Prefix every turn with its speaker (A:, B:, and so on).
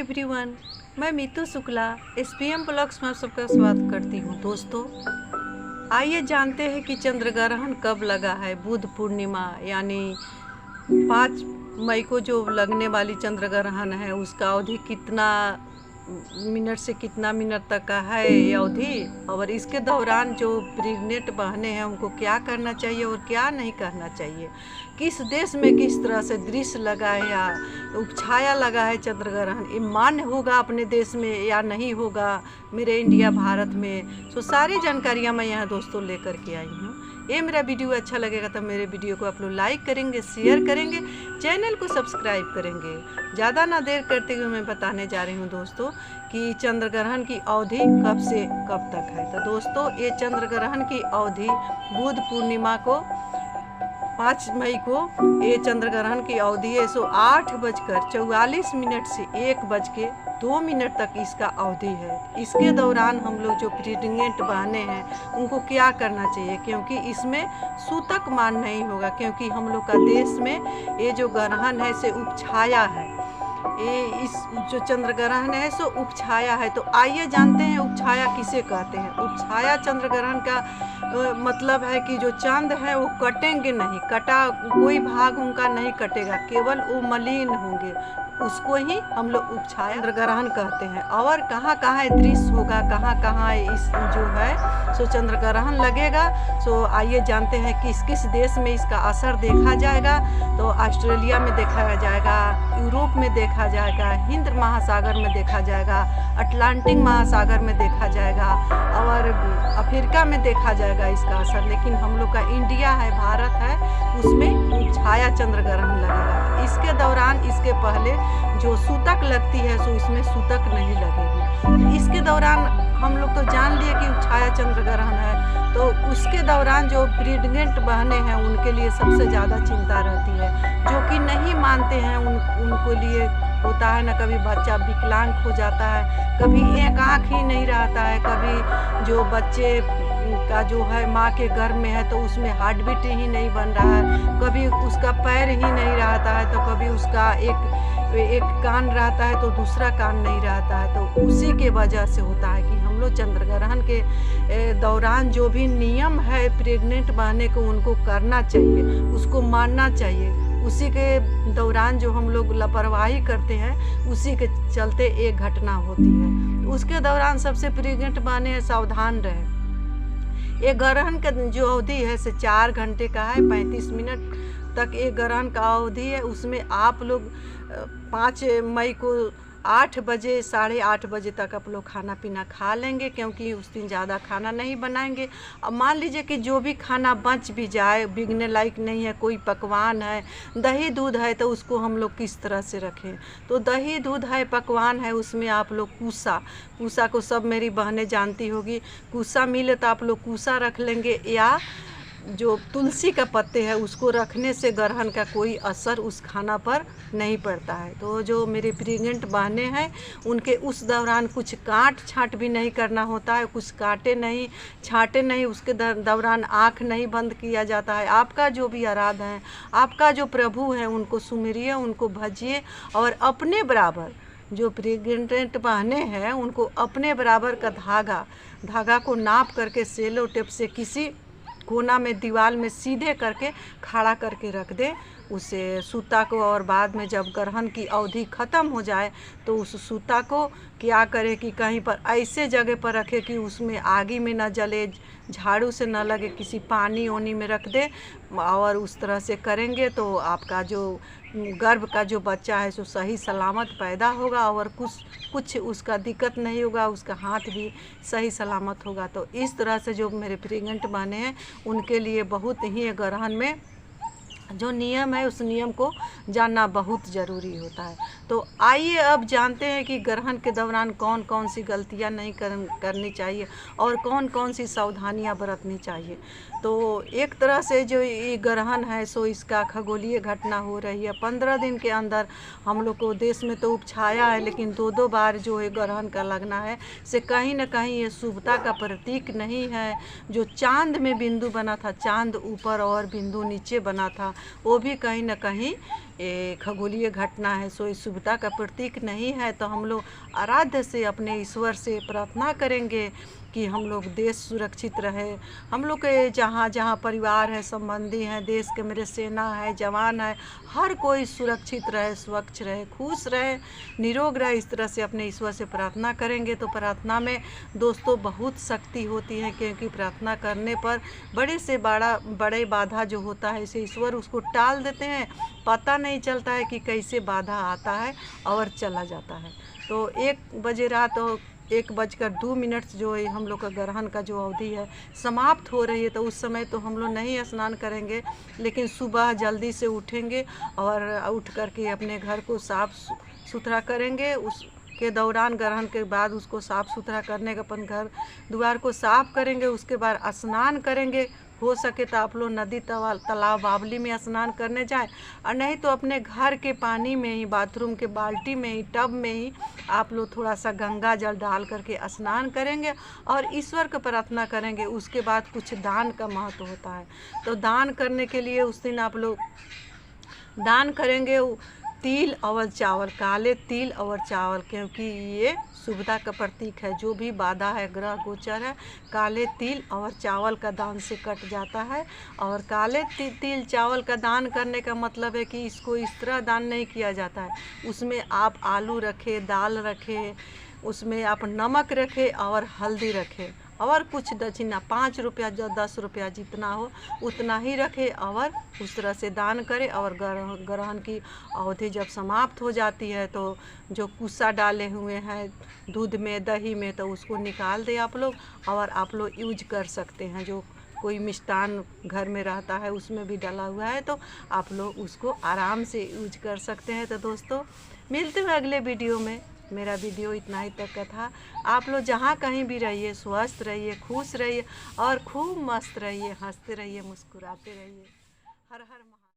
A: Everyone, मैं Meetu Shukla SPM blogs में आप सबका स्वागत करती हूँ। दोस्तों, आइए जानते हैं कि चंद्र ग्रहण कब लगा है। बुध पूर्णिमा यानी 5 मई को जो लगने वाली चंद्र ग्रहण है, उसका अवधि कितना मिनट से कितना मिनट तक का है ये अवधि, और इसके दौरान जो प्रेग्नेंट बहनें हैं उनको क्या करना चाहिए और क्या नहीं करना चाहिए, किस देश में किस तरह से दृश्य लगा है या उपछाया लगा है चंद्र ग्रहण, ये मान्य होगा अपने देश में या नहीं होगा मेरे इंडिया भारत में। सो सारी जानकारियाँ मैं यहाँ दोस्तों लेकर के आई हूँ। ये मेरा वीडियो अच्छा लगेगा तो मेरे वीडियो को आप लोग लाइक करेंगे, शेयर करेंगे, चैनल को सब्सक्राइब करेंगे। ज़्यादा ना देर करते हुए मैं बताने जा रही हूँ दोस्तों कि चंद्र ग्रहण की अवधि कब से कब तक है। तो दोस्तों, ये चंद्र ग्रहण की अवधि बुध पूर्णिमा को 5 मई को ये चंद्र ग्रहण की अवधि है। 8:44 से 1:02 तक इसका अवधि है। इसके दौरान हम लोग जो प्रेग्नेंट बहनें हैं उनको क्या करना चाहिए, क्योंकि इसमें सूतक मान नहीं होगा, क्योंकि हम लोग का देश में ये जो ग्रहण है से उपछाया है। ये इस जो चंद्र ग्रहण है सो उपछाया है। तो आइए जानते हैं उपछाया किसे कहते हैं। उपछाया चंद्र ग्रहण का मतलब है कि जो चांद है वो कटेंगे नहीं, कटा कोई भाग उनका नहीं कटेगा, केवल वो मलिन होंगे, उसको ही हम लोग उपछाया चंद्र ग्रहण कहते हैं। और कहाँ कहाँ दृश्य होगा, कहाँ कहाँ इस जो है सो चंद्र ग्रहण लगेगा। सो आइए जानते हैं किस किस देश में इसका असर देखा जाएगा। तो ऑस्ट्रेलिया में देखा जाएगा, यूरोप में देखा जाएगा, हिंद महासागर में देखा जाएगा, अटलांटिक महासागर में देखा जाएगा और अफ्रीका में देखा जाएगा इसका असर। लेकिन हम लोग का इंडिया है, भारत है, उसमें उपछाया चंद्र ग्रहण लगेगा। इसके दौरान इसके पहले जो सूतक लगती है सो इसमें सूतक नहीं लगेगी। इसके दौरान हम लोग तो जान लिए कि उपछाया चंद्र ग्रहण है, तो उसके दौरान जो प्रेग्नेंट बहनें हैं उनके लिए सबसे ज़्यादा चिंता रहती है। जो कि नहीं मानते हैं उनको लिए होता है ना, कभी बच्चा विकलांग हो जाता है, कभी एक आँख ही नहीं रहता है, कभी जो बच्चे का जो है माँ के गर्भ में है तो उसमें हार्ट बीट ही नहीं बन रहा है, कभी उसका पैर ही नहीं रहता है, तो कभी उसका एक कान रहता है तो दूसरा कान नहीं रहता है। तो उसी के वजह से होता है कि हम लोग चंद्र ग्रहण के दौरान जो भी नियम है प्रेग्नेंट बहने को उनको करना चाहिए, उसको मानना चाहिए। उसी के दौरान जो हम लोग लापरवाही करते हैं उसी के चलते एक घटना होती है। उसके दौरान सबसे प्रेग्नेंट बहने सावधान रहे। ये ग्रहण का जो अवधि है से 4 घंटे का है, 35 मिनट तक ये ग्रहण का अवधि है। उसमें आप लोग 5 मई को 8 बजे 8:30 बजे तक आप लोग खाना पीना खा लेंगे, क्योंकि उस दिन ज़्यादा खाना नहीं बनाएंगे। अब मान लीजिए कि जो भी खाना बच भी जाए, बिगने लायक नहीं है, कोई पकवान है, दही दूध है, तो उसको हम लोग किस तरह से रखें। तो दही दूध है, पकवान है, उसमें आप लोग कूसा को सब मेरी बहनें जानती होगी, कूसा मिले तो आप लोग कूसा रख लेंगे, या जो तुलसी का पत्ते है उसको रखने से ग्रहण का कोई असर उस खाना पर नहीं पड़ता है। तो जो मेरे प्रेग्नेंट बहनें हैं उनके उस दौरान कुछ काट छाँट भी नहीं करना होता है, कुछ काटे नहीं छाँटे नहीं, उसके दौरान आँख नहीं बंद किया जाता है। आपका जो भी आराध्य है, आपका जो प्रभु है, उनको सुमिरिए, उनको भजिए, और अपने बराबर जो प्रेग्नेंट बहनें हैं उनको अपने बराबर का धागा को नाप करके सेलो टेप से किसी कोना में दीवार में सीधे करके खड़ा करके रख दे उसे सूता को। और बाद में जब ग्रहण की अवधि ख़त्म हो जाए तो उस सूता को क्या करे कि कहीं पर ऐसे जगह पर रखे कि उसमें आगी में न जले, झाड़ू से न लगे, किसी पानी ओनी में रख दे। और उस तरह से करेंगे तो आपका जो गर्भ का जो बच्चा है सो सही सलामत पैदा होगा और कुछ उसका दिक्कत नहीं होगा, उसका हाथ भी सही सलामत होगा। तो इस तरह से जो मेरे प्रेग्नेंट बहनें हैं उनके लिए बहुत ही ग्रहण में जो नियम है उस नियम को जानना बहुत ज़रूरी होता है। तो आइए अब जानते हैं कि ग्रहण के दौरान कौन कौन सी गलतियां नहीं करनी चाहिए और कौन कौन सी सावधानियां बरतनी चाहिए। तो एक तरह से जो ये ग्रहण है सो इसका खगोलीय घटना हो रही है। 15 दिन के अंदर हम लोग को देश में तो उपछाया है, लेकिन 2 बार जो है ग्रहण का लगना है से कहीं ना कहीं ये शुभता का प्रतीक नहीं है। जो चांद में बिंदु बना था, चांद ऊपर और बिंदु नीचे बना था, वो भी कहीं ना कहीं ये खगोलीय घटना है, सो इस शुभता का प्रतीक नहीं है। तो हम लोग आराध्य से अपने ईश्वर से प्रार्थना करेंगे कि हम लोग देश सुरक्षित रहे, हम लोग के जहाँ जहाँ परिवार है, संबंधी हैं, देश के मेरे सेना है, जवान है, हर कोई सुरक्षित रहे, स्वच्छ रहे, खुश रहे, निरोग रहे। इस तरह से अपने ईश्वर से प्रार्थना करेंगे। तो प्रार्थना में दोस्तों बहुत शक्ति होती है, क्योंकि प्रार्थना करने पर बड़े बाधा जो होता है इसे ईश्वर उसको टाल देते हैं। पता नहीं चलता है कि कैसे बाधा आता है और चला जाता है। तो 1:02 जो है हम लोग का ग्रहण का जो अवधि है समाप्त हो रही है। तो उस समय तो हम लोग नहीं स्नान करेंगे, लेकिन सुबह जल्दी से उठेंगे और उठ करके अपने घर को साफ सुथरा करेंगे। उसके दौरान ग्रहण के बाद उसको साफ़ सुथरा करने का अपन घर द्वार को साफ़ करेंगे। उसके बाद स्नान करेंगे। हो सके तो आप लोग नदी, तालाब, बावली में स्नान करने जाएं, और नहीं तो अपने घर के पानी में ही, बाथरूम के बाल्टी में ही, टब में ही आप लोग थोड़ा सा गंगा जल डाल करके स्नान करेंगे और ईश्वर को प्रार्थना करेंगे। उसके बाद कुछ दान का महत्व होता है। तो दान करने के लिए उस दिन आप लोग दान करेंगे तिल और चावल, काले तिल और चावल, क्योंकि ये शुभता का प्रतीक है। जो भी बाधा है, ग्रह गोचर है, काले तिल और चावल का दान से कट जाता है। और काले तिल चावल का दान करने का मतलब है कि इसको इस तरह दान नहीं किया जाता है। उसमें आप आलू रखें, दाल रखें, उसमें आप नमक रखें और हल्दी रखें, और कुछ दक्षिणा 5 रुपया या 10 रुपया जितना हो उतना ही रखें, और उस तरह से दान करें। और ग्रहण की अवधि जब समाप्त हो जाती है तो जो कुस्सा डाले हुए हैं दूध में, दही में, तो उसको निकाल दें आप लोग, और आप लोग यूज कर सकते हैं। जो कोई मिष्ठान घर में रहता है उसमें भी डाला हुआ है, तो आप लोग उसको आराम से यूज कर सकते हैं। तो दोस्तों मिलते हैं अगले वीडियो में। मेरा वीडियो इतना ही तक का था। आप लोग जहाँ कहीं भी रहिए, स्वस्थ रहिए, खुश रहिए और खूब मस्त रहिए, हंसते रहिए, मुस्कुराते रहिए। हर हर